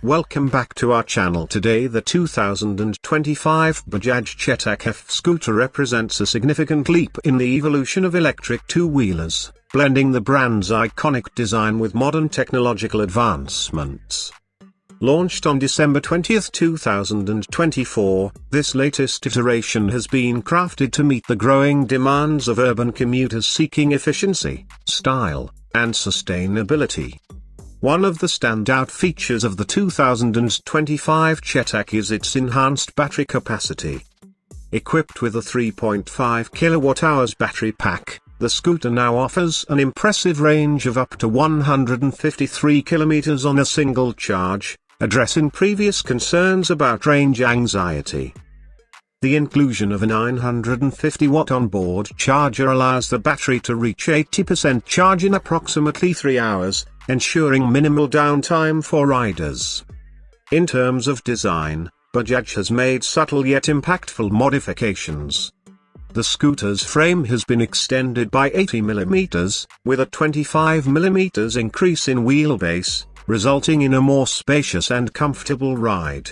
Welcome back to our channel. Today the 2025 Bajaj Chetak F scooter represents a significant leap in the evolution of electric two-wheelers, blending the brand's iconic design with modern technological advancements. Launched on December 20, 2024, this latest iteration has been crafted to meet the growing demands of urban commuters seeking efficiency, style, and sustainability. One of the standout features of the 2025 Chetak is its enhanced battery capacity. Equipped with a 3.5 kWh battery pack, the scooter now offers an impressive range of up to 153 km on a single charge, addressing previous concerns about range anxiety. The inclusion of a 950-watt onboard charger allows the battery to reach 80% charge in approximately 3 hours, ensuring minimal downtime for riders. In terms of design, Bajaj has made subtle yet impactful modifications. The scooter's frame has been extended by 80 mm, with a 25 mm increase in wheelbase, resulting in a more spacious and comfortable ride.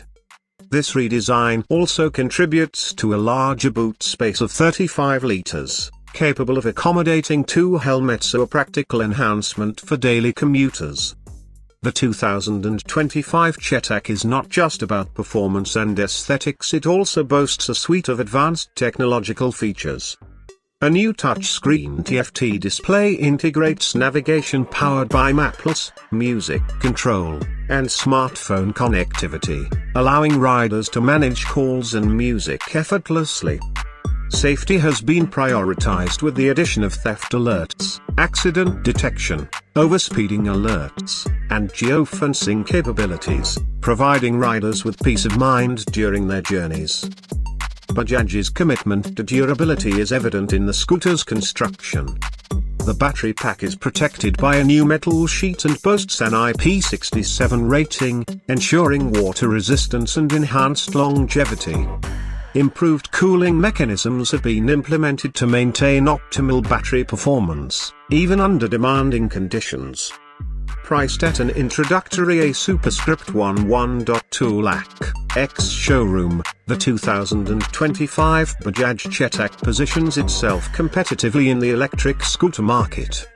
This redesign also contributes to a larger boot space of 35 liters, capable of accommodating 2 helmets, a practical enhancement for daily commuters. The 2025 Chetak is not just about performance and aesthetics, it also boasts a suite of advanced technological features. A new touchscreen TFT display integrates navigation powered by mapless, music control, and smartphone connectivity, allowing riders to manage calls and music effortlessly. Safety has been prioritized with the addition of theft alerts, accident detection, overspeeding alerts, and geofencing capabilities, providing riders with peace of mind during their journeys. Bajaj's commitment to durability is evident in the scooter's construction. The battery pack is protected by a new metal sheet and boasts an IP67 rating, ensuring water resistance and enhanced longevity. Improved cooling mechanisms have been implemented to maintain optimal battery performance, even under demanding conditions. Priced at an introductory A superscript 11.2 lakh, ex-showroom, the 2025 Bajaj Chetak positions itself competitively in the electric scooter market.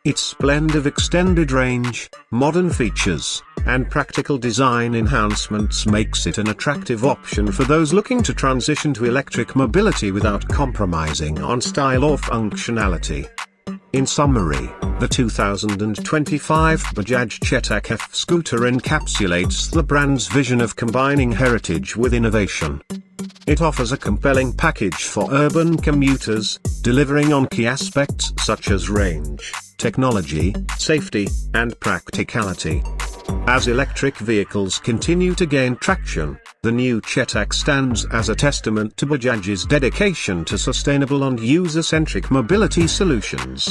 Its blend of extended range, modern features, and practical design enhancements makes it an attractive option for those looking to transition to electric mobility without compromising on style or functionality. In summary, the 2025 Bajaj Chetak F scooter encapsulates the brand's vision of combining heritage with innovation. It offers a compelling package for urban commuters, delivering on key aspects such as range, technology, safety, and practicality. As electric vehicles continue to gain traction, the new Chetak stands as a testament to Bajaj's dedication to sustainable and user-centric mobility solutions.